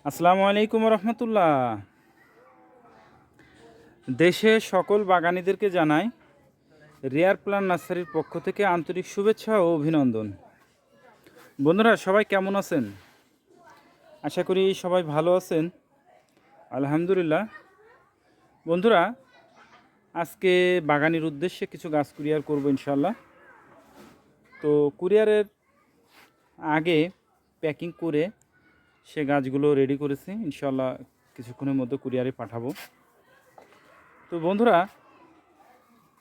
আসসালামু আলাইকুম রহমতুল্লাহ। দেশে সকল বাগানীদেরকে জানাই রেয়ার প্ল্যান নার্সারির পক্ষ থেকে আন্তরিক শুভেচ্ছা ও অভিনন্দন। বন্ধুরা, সবাই কেমন আছেন? আশা করি সবাই ভালো আছেন। আলহামদুলিল্লাহ। বন্ধুরা, আজকে বাগানের উদ্দেশ্যে কিছু গাছ কুরিয়ার করব ইনশাল্লাহ। তো কুরিয়ারের আগে প্যাকিং করে সে গাছগুলো রেডি করেছি, ইনশাল্লাহ কিছুক্ষণের মধ্যে কুরিয়ারে পাঠাবো। তো বন্ধুরা,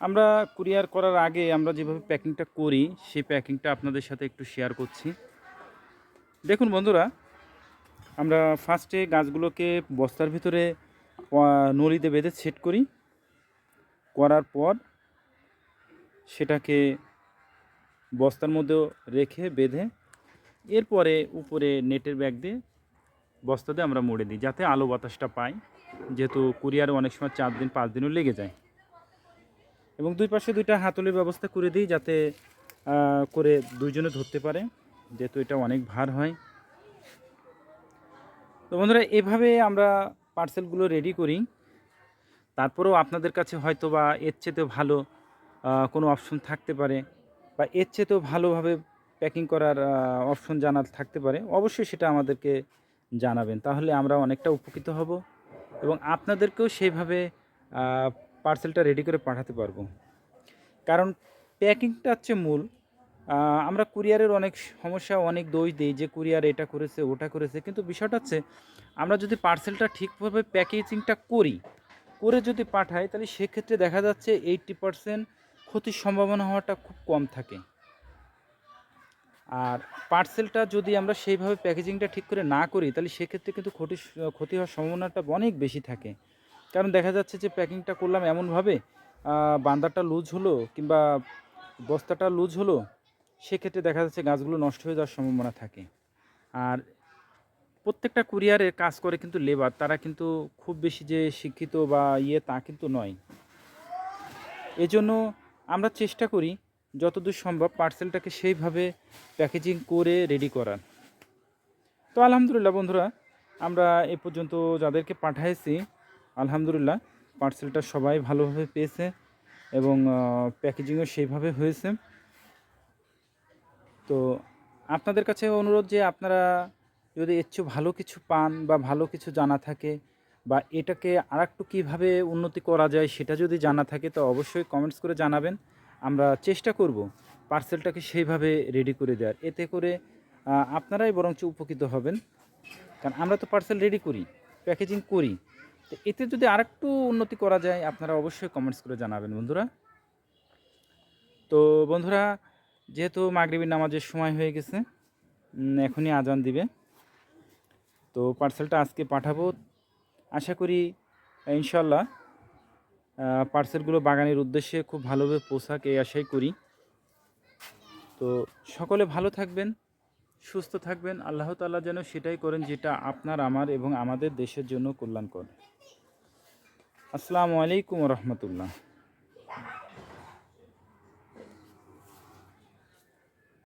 আমরা কুরিয়ার করার আগে আমরা যেভাবে প্যাকিংটা করি সেই প্যাকিংটা আপনাদের সাথে একটু শেয়ার করছি। দেখুন বন্ধুরা, আমরা ফার্স্টে গাছগুলোকে বস্তার ভিতরে নলিতে বেঁধে সেট করি। করার পর সেটাকে বস্তার মধ্যে রেখে বেঁধে এরপরে উপরে নেটের ব্যাগ দিয়ে বস্তা দিয়ে আমরা মুড়ে দিই, যাতে আলো বাতাসটা পাই, যেহেতু কুরিয়ারে অনেক সময় 4 দিন 5 দিনও লেগে যায়। এবং দুই পাশে দুইটা হাতলের ব্যবস্থা করে দিই, যাতে করে দুইজনে ধরতে পারে, যেহেতু এটা অনেক ভার হয়। তো বন্ধুরা, এভাবে আমরা পার্সেলগুলো রেডি করি। তারপরেও আপনাদের কাছে হয়তো বা এর চেয়েতেও ভালো কোনো অপশন থাকতে পারে, বা এর চেয়েতেও ভালোভাবে প্যাকিং করার অপশন জানার থাকতে পারে। অবশ্যই সেটা আমাদেরকে জানাবেন, তাহলে আমরা অনেকটা উপকৃত হব এবং আপনাদেরকেও সেইভাবে পার্সেলটা রেডি করে পাঠাতে পারবো। কারণ প্যাকিংটা হচ্ছে মূল। আমরা কুরিয়ারের অনেক সমস্যা, অনেক দোষ দিই যে কুরিয়ার এটা করেছে ওটা করেছে, কিন্তু বিষয়টা হচ্ছে আমরা যদি পার্সেলটা ঠিকভাবে প্যাকেজিংটা করে যদি পাঠাই, তাহলে সেক্ষেত্রে দেখা যাচ্ছে 80% ক্ষতির সম্ভাবনা হওয়াটা খুব কম থাকে। আর পার্সেলটা যদি আমরা সেইভাবে প্যাকেজিংটা ঠিক করে না করি, তাহলে সেক্ষেত্রে কিন্তু ক্ষতি হওয়ার সম্ভাবনাটা অনেক বেশি থাকে। কারণ দেখা যাচ্ছে যে প্যাকিংটা করলাম এমনভাবে বান্দারটা লুজ হলো কিংবা বস্তাটা লুজ হলো, সেক্ষেত্রে দেখা যাচ্ছে গাছগুলো নষ্ট হয়ে যাওয়ার সম্ভাবনা থাকে। আর প্রত্যেকটা কুরিয়ারে কাজ করে কিন্তু লেবার, তারা কিন্তু খুব বেশি যে শিক্ষিত বা তা কিন্তু নয়। এজন্য আমরা চেষ্টা করি যতদূর সম্ভব পার্সেলটাকে সেইভাবে প্যাকেজিং করে রেডি করার। তো আলহামদুলিল্লাহ বন্ধুরা, আমরা এ পর্যন্ত যাদেরকে পাঠাইছি আলহামদুলিল্লাহ পার্সেলটা সবাই ভালোভাবে পেয়েছে এবং প্যাকেজিংও সেইভাবে হয়েছে। তো আপনাদের কাছে অনুরোধ যে আপনারা যদি এর চেয়ে ভালো কিছু পান বা ভালো কিছু জানা থাকে, বা এটাকে আরেকটু কীভাবে উন্নতি করা যায় সেটা যদি জানা থাকে, তো অবশ্যই কমেন্টস করে জানাবেন। আমরা চেষ্টা করব পার্সেলটাকে সেইভাবে রেডি করে দেওয়ার, এতে করে আপনারাই বরঞ্চ উপকৃত হবেন। কারণ আমরা তো পার্সেল রেডি করি, প্যাকেজিং করি, তো এতে যদি আরেকটু উন্নতি করা যায় আপনারা অবশ্যই কমেন্টস করে জানাবেন বন্ধুরা। তো বন্ধুরা, যেহেতু মাগরিবের নামাজের সময় হয়ে গেছে, এখনই আজান দিবে, তো পার্সেলটা আজকে পাঠাবো। আশা করি ইনশাল্লাহ পার্সেলগুলো বাগানের উদ্দেশ্যে খুব ভালোভাবে পৌঁছাক, এই আশাই করি। তো সকলে ভালো থাকবেন, সুস্থ থাকবেন। আল্লাহ তাআলা যেন সেটাই করেন যেটা আপনার, আমার এবং আমাদের দেশের জন্য কল্যাণকর। আসসালামু আলাইকুম রহমতুল্লাহ।